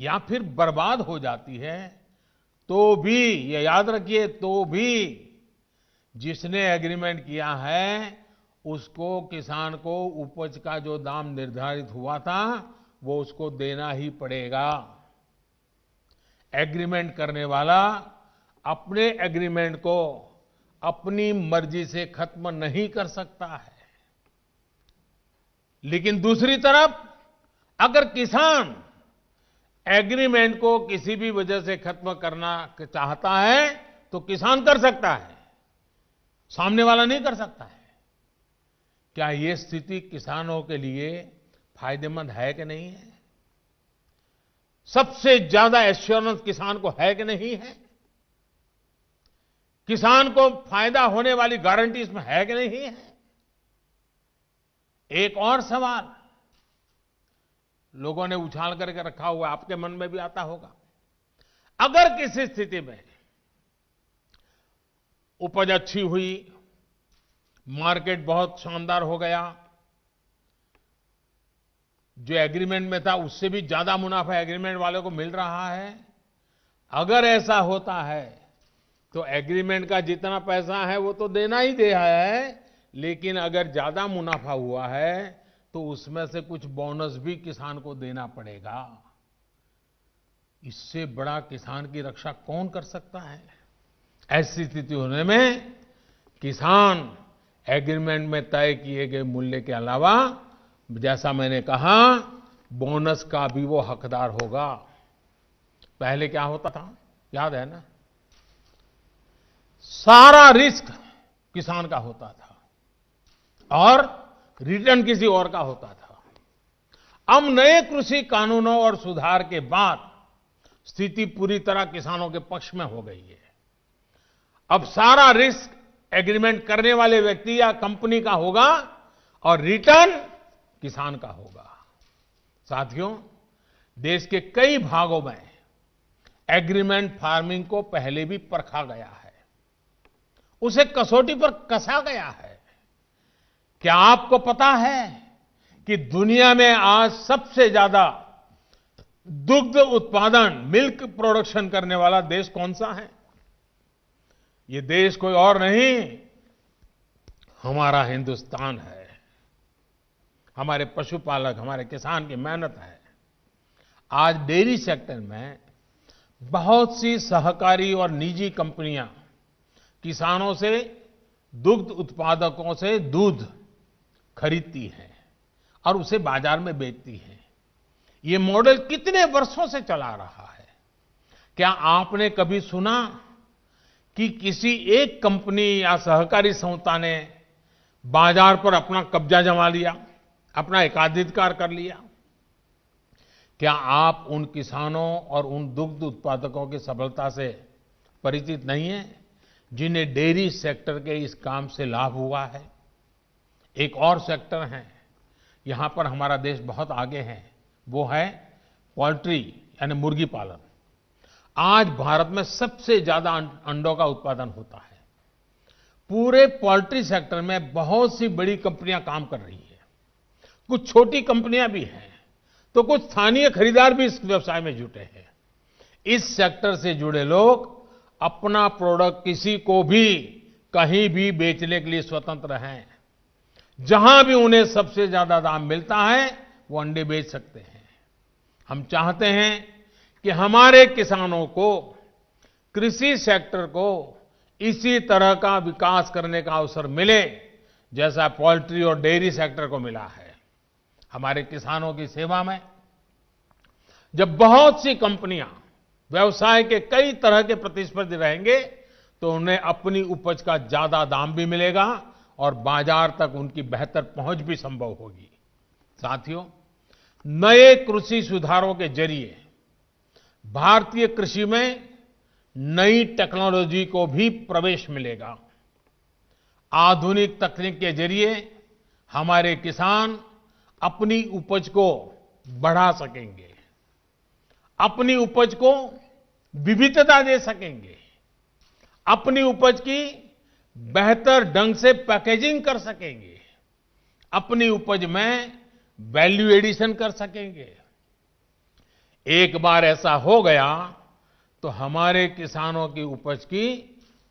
[SPEAKER 1] या फिर बर्बाद हो जाती है, तो भी ये याद रखिए, तो भी जिसने एग्रीमेंट किया है उसको, किसान को उपज का जो दाम निर्धारित हुआ था वो उसको देना ही पड़ेगा। एग्रीमेंट करने वाला अपने एग्रीमेंट को अपनी मर्जी से खत्म नहीं कर सकता है। लेकिन दूसरी तरफ अगर किसान एग्रीमेंट को किसी भी वजह से खत्म करना चाहता है तो किसान कर सकता है, सामने वाला नहीं कर सकता है। क्या ये स्थिति किसानों के लिए फायदेमंद है कि नहीं है? सबसे ज्यादा एश्योरेंस किसान को है कि नहीं है? किसान को फायदा होने वाली गारंटी इसमें है कि नहीं है? एक और सवाल लोगों ने उछाल करके रखा हुआ, आपके मन में भी आता होगा। अगर किसी स्थिति में उपज अच्छी हुई, मार्केट बहुत शानदार हो गया, जो एग्रीमेंट में था उससे भी ज्यादा मुनाफा एग्रीमेंट वाले को मिल रहा है, अगर ऐसा होता है तो एग्रीमेंट का जितना पैसा है वो तो देना ही दे है, लेकिन अगर ज्यादा मुनाफा हुआ है तो उसमें से कुछ बोनस भी किसान को देना पड़ेगा। इससे बड़ा किसान की रक्षा कौन कर सकता है? ऐसी स्थिति होने में किसान एग्रीमेंट में तय किए गए मूल्य के अलावा, जैसा मैंने कहा, बोनस का भी वो हकदार होगा। पहले क्या होता था, याद है ना? सारा रिस्क किसान का होता था और रिटर्न किसी और का होता था। अब नए कृषि कानूनों और सुधार के बाद स्थिति पूरी तरह किसानों के पक्ष में हो गई है। अब सारा रिस्क एग्रीमेंट करने वाले व्यक्ति या कंपनी का होगा और रिटर्न किसान का होगा। साथियों, देश के कई भागों में एग्रीमेंट फार्मिंग को पहले भी परखा गया है, उसे कसौटी पर कसा गया है। क्या आपको पता है कि दुनिया में आज सबसे ज्यादा दुग्ध उत्पादन, मिल्क प्रोडक्शन करने वाला देश कौन सा है? ये देश कोई और नहीं, हमारा हिंदुस्तान है। हमारे पशुपालक, हमारे किसान की मेहनत है। आज डेयरी सेक्टर में बहुत सी सहकारी और निजी कंपनियां किसानों से, दुग्ध उत्पादकों से दूध खरीदती हैं और उसे बाजार में बेचती हैं। ये मॉडल कितने वर्षों से चला रहा है। क्या आपने कभी सुना कि किसी एक कंपनी या सहकारी संस्था ने बाजार पर अपना कब्जा जमा लिया, अपना एकाधिकार कर लिया? क्या आप उन किसानों और उन दुग्ध उत्पादकों की सफलता से परिचित नहीं हैं जिन्हें डेयरी सेक्टर के इस काम से लाभ हुआ है? एक और सेक्टर है, यहां पर हमारा देश बहुत आगे है, वो है पोल्ट्री यानी मुर्गी पालन। आज भारत में सबसे ज्यादा अंडों का उत्पादन होता है। पूरे पोल्ट्री सेक्टर में बहुत सी बड़ी कंपनियां काम कर रही है, कुछ छोटी कंपनियां भी हैं, तो कुछ स्थानीय खरीदार भी इस व्यवसाय में जुटे हैं। इस सेक्टर से जुड़े लोग अपना प्रोडक्ट किसी को भी कहीं भी बेचने के लिए स्वतंत्र हैं। जहां भी उन्हें सबसे ज्यादा दाम मिलता है वो अंडे बेच सकते हैं। हम चाहते हैं कि हमारे किसानों को, कृषि सेक्टर को इसी तरह का विकास करने का अवसर मिले जैसा पोल्ट्री और डेयरी सेक्टर को मिला है। हमारे किसानों की सेवा में जब बहुत सी कंपनियां व्यवसाय के कई तरह के प्रतिस्पर्धी रहेंगे तो उन्हें अपनी उपज का ज्यादा दाम भी मिलेगा और बाजार तक उनकी बेहतर पहुंच भी संभव होगी। साथियों, नए कृषि सुधारों के जरिए भारतीय कृषि में नई टेक्नोलॉजी को भी प्रवेश मिलेगा। आधुनिक तकनीक के जरिए हमारे किसान अपनी उपज को बढ़ा सकेंगे, अपनी उपज को विविधता दे सकेंगे, अपनी उपज की बेहतर ढंग से पैकेजिंग कर सकेंगे, अपनी उपज में वैल्यू एडिशन कर सकेंगे। एक बार ऐसा हो गया तो हमारे किसानों की उपज की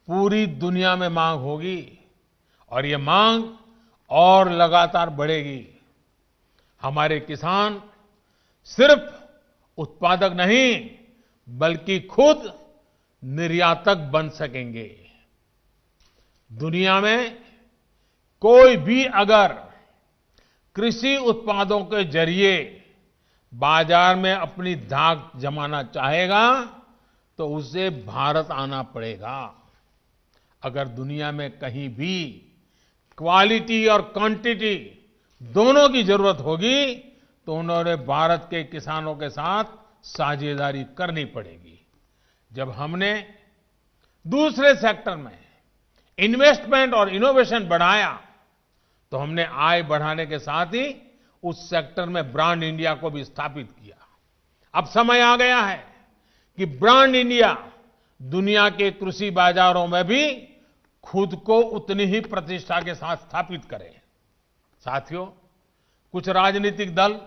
[SPEAKER 1] पूरी दुनिया में मांग होगी और ये मांग और लगातार बढ़ेगी। हमारे किसान सिर्फ उत्पादक नहीं बल्कि खुद निर्यातक बन सकेंगे। दुनिया में कोई भी अगर कृषि उत्पादों के जरिए बाजार में अपनी धाक जमाना चाहेगा तो उसे भारत आना पड़ेगा। अगर दुनिया में कहीं भी क्वालिटी और क्वांटिटी दोनों की जरूरत होगी तो उन्होंने भारत के किसानों के साथ साझेदारी करनी पड़ेगी। जब हमने दूसरे सेक्टर में इन्वेस्टमेंट और इनोवेशन बढ़ाया तो हमने आय बढ़ाने के साथ ही उस सेक्टर में ब्रांड इंडिया को भी स्थापित किया। अब समय आ गया है कि ब्रांड इंडिया दुनिया के कृषि बाजारों में भी खुद को उतनी ही प्रतिष्ठा के साथ स्थापित करे। साथियों, कुछ राजनीतिक दल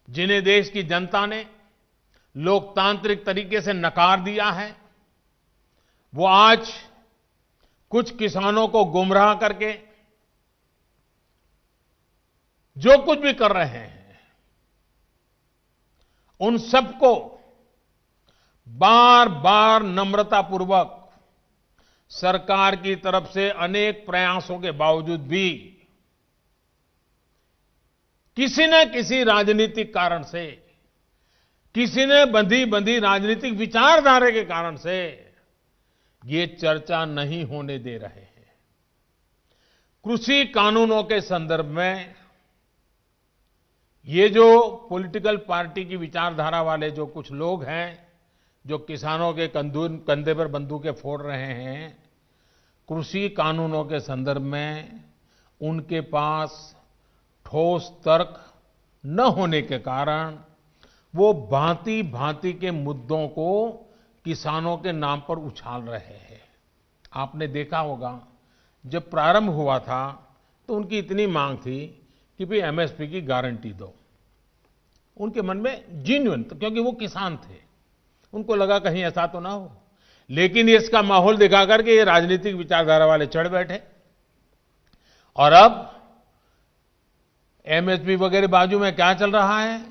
[SPEAKER 1] जिन्हें देश की जनता ने लोकतांत्रिक तरीके से नकार दिया है, वो आज कुछ किसानों को गुमराह करके जो कुछ भी कर रहे हैं, उन सबको बार बार नम्रतापूर्वक सरकार की तरफ से अनेक प्रयासों के बावजूद भी किसी न किसी राजनीतिक कारण से, किसी ने बंधी राजनीतिक विचारधारा के कारण से ये चर्चा नहीं होने दे रहे हैं। कृषि कानूनों के संदर्भ में ये जो पॉलिटिकल पार्टी की विचारधारा वाले जो कुछ लोग हैं, जो किसानों के कंधे पर बंदूकें फोड़ रहे हैं, कृषि कानूनों के संदर्भ में उनके पास ठोस तर्क न होने के कारण वो भांति भांति के मुद्दों को किसानों के नाम पर उछाल रहे हैं। आपने देखा होगा जब प्रारंभ हुआ था तो उनकी इतनी मांग थी कि भाई एमएसपी की गारंटी दो। उनके मन में जेन्युइन, क्योंकि वो किसान थे, उनको लगा कहीं ऐसा तो ना हो। लेकिन इसका माहौल दिखा करके ये राजनीतिक विचारधारा वाले चढ़ बैठे और अब एमएसपी वगैरह बाजू में क्या चल रहा है?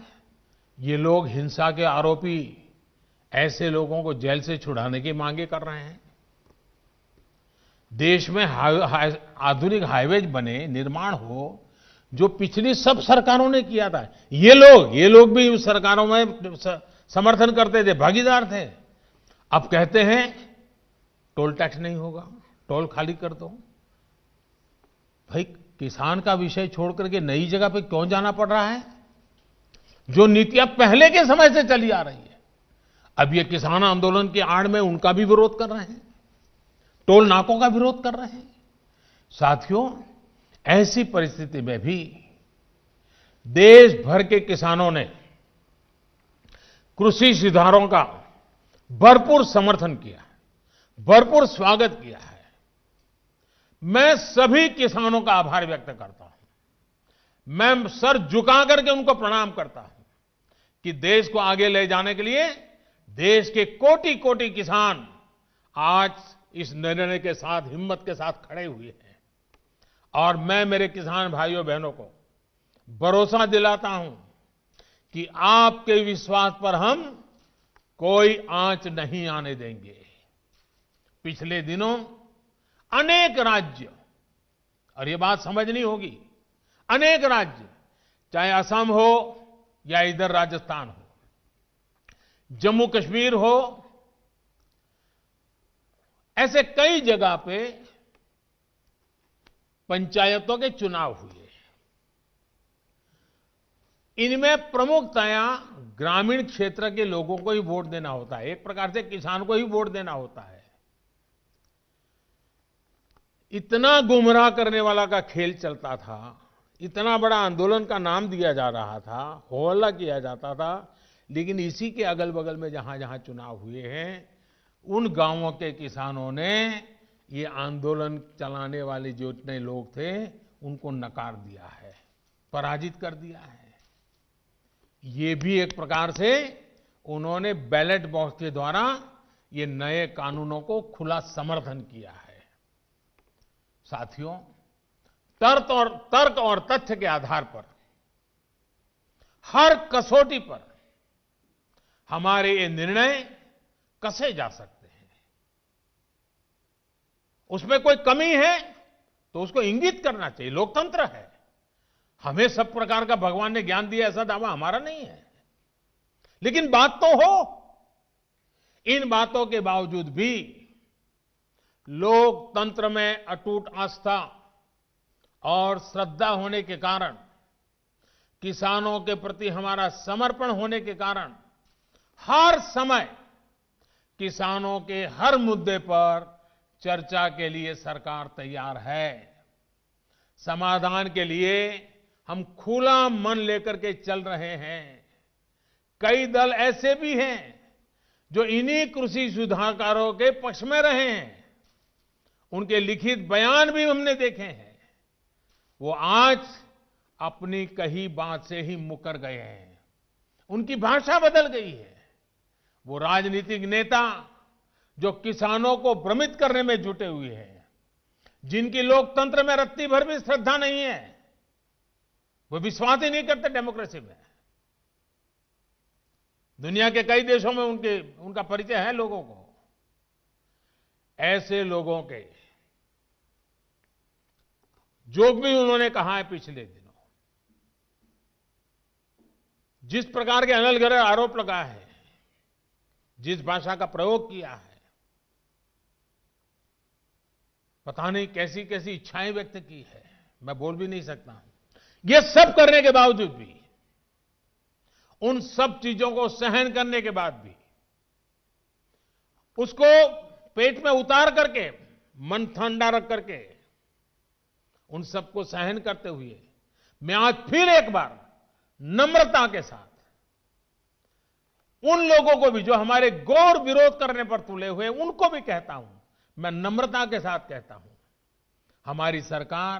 [SPEAKER 1] ये लोग हिंसा के आरोपी ऐसे लोगों को जेल से छुड़ाने की मांगे कर रहे हैं। देश में आधुनिक हाईवेज बने, निर्माण हो, जो पिछली सब सरकारों ने किया था। ये लोग भी उस सरकारों में समर्थन करते थे, भागीदार थे। अब कहते हैं टोल टैक्स नहीं होगा, टोल खाली कर दो। भाई, किसान का विषय छोड़ करके नई जगह पे क्यों जाना पड़ रहा है? जो नीतियां पहले के समय से चली आ रही है, अब ये किसान आंदोलन की आड़ में उनका भी विरोध कर रहे हैं, टोल नाकों का विरोध कर रहे हैं। साथियों, ऐसी परिस्थिति में भी देश भर के किसानों ने कृषि सुधारों का भरपूर समर्थन किया, भरपूर स्वागत किया है। मैं सभी किसानों का आभार व्यक्त करता हूं। मैं सर झुका करके उनको प्रणाम करता हूं कि देश को आगे ले जाने के लिए देश के कोटि कोटि किसान आज इस निर्णय के साथ, हिम्मत के साथ खड़े हुए हैं। और मैं मेरे किसान भाइयों बहनों को भरोसा दिलाता हूं कि आपके विश्वास पर हम कोई आंच नहीं आने देंगे। पिछले दिनों अनेक राज्य, और ये बात समझनी होगी, अनेक राज्य, चाहे असम हो या इधर राजस्थान हो, जम्मू कश्मीर हो, ऐसे कई जगह पे पंचायतों के चुनाव हुए। इनमें प्रमुखतया ग्रामीण क्षेत्र के लोगों को ही वोट देना होता है, एक प्रकार से किसान को ही वोट देना होता है। इतना गुमराह करने वाला का खेल चलता था, इतना बड़ा आंदोलन का नाम दिया जा रहा था, हो हल्ला किया जाता था, लेकिन इसी के अगल बगल में जहां जहां चुनाव हुए हैं, उन गांवों के किसानों ने ये आंदोलन चलाने वाले जो इतने लोग थे उनको नकार दिया है, पराजित कर दिया है। ये भी एक प्रकार से उन्होंने बैलेट बॉक्स के द्वारा ये नए कानूनों को खुला समर्थन किया है। साथियों, तर्क और तथ्य के आधार पर, हर कसौटी पर हमारे ये निर्णय कसे जा सकते हैं। उसमें कोई कमी है तो उसको इंगित करना चाहिए, लोकतंत्र है। हमें सब प्रकार का भगवान ने ज्ञान दिया ऐसा दावा हमारा नहीं है, लेकिन बात तो हो। इन बातों के बावजूद भी लोकतंत्र में अटूट आस्था और श्रद्धा होने के कारण, किसानों के प्रति हमारा समर्पण होने के कारण, हर समय किसानों के हर मुद्दे पर चर्चा के लिए सरकार तैयार है। समाधान के लिए हम खुला मन लेकर के चल रहे हैं। कई दल ऐसे भी हैं जो इन्हीं कृषि सुधारकारों के पक्ष में रहे हैं। उनके लिखित बयान भी हमने देखे हैं। वो आज अपनी कही बात से ही मुकर गए हैं, उनकी भाषा बदल गई है। वो राजनीतिक नेता जो किसानों को भ्रमित करने में जुटे हुए हैं, जिनकी लोकतंत्र में रत्ती भर भी श्रद्धा नहीं है, वो विश्वास ही नहीं करते डेमोक्रेसी में। दुनिया के कई देशों में उनका परिचय है लोगों को। ऐसे लोगों के जो भी उन्होंने कहा है पिछले दिनों, जिस प्रकार के अनलगढ़ आरोप लगाए हैं, जिस भाषा का प्रयोग किया है, पता नहीं कैसी कैसी इच्छाएं व्यक्त की है, मैं बोल भी नहीं सकता हूं। ये सब करने के बावजूद भी, उन सब चीजों को सहन करने के बाद भी, उसको पेट में उतार करके, मन ठंडा रख करके, उन सबको सहन करते हुए, मैं आज फिर एक बार नम्रता के साथ उन लोगों को भी जो हमारे घोर विरोध करने पर तुले हुए, उनको भी कहता हूं, मैं नम्रता के साथ कहता हूं, हमारी सरकार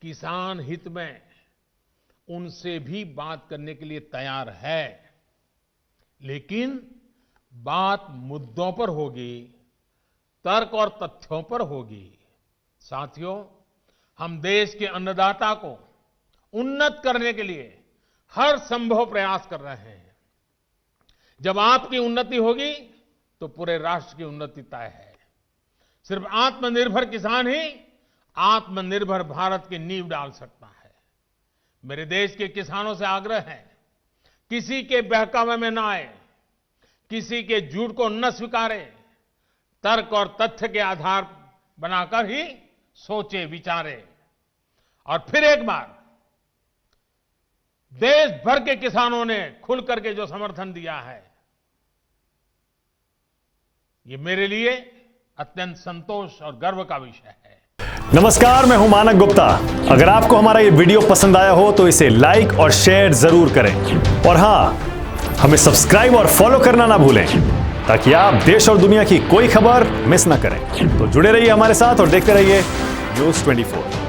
[SPEAKER 1] किसान हित में उनसे भी बात करने के लिए तैयार है, लेकिन बात मुद्दों पर होगी, तर्क और तथ्यों पर होगी। साथियों, हम देश के अन्नदाता को उन्नत करने के लिए हर संभव प्रयास कर रहे हैं। जब आपकी उन्नति होगी तो पूरे राष्ट्र की उन्नति तय है। सिर्फ आत्मनिर्भर किसान ही आत्मनिर्भर भारत की नींव डाल सकता है। मेरे देश के किसानों से आग्रह है, किसी के बहकावे में ना आए, किसी के झूठ को न स्वीकारे, तर्क और तथ्य के आधार बनाकर ही सोचे विचारे और फिर एक बार देश भर के किसानों ने खुल करके जो समर्थन दिया है, ये मेरे लिए अत्यंत संतोष और गर्व का विषय है।
[SPEAKER 2] नमस्कार, मैं हूं मानक गुप्ता। अगर आपको हमारा ये वीडियो पसंद आया हो तो इसे लाइक और शेयर जरूर करें और हां, हमें सब्सक्राइब और फॉलो करना ना भूलें ताकि आप देश और दुनिया की कोई खबर मिस ना करें। तो जुड़े रहिए हमारे साथ और देखते रहिए न्यूज़ 24।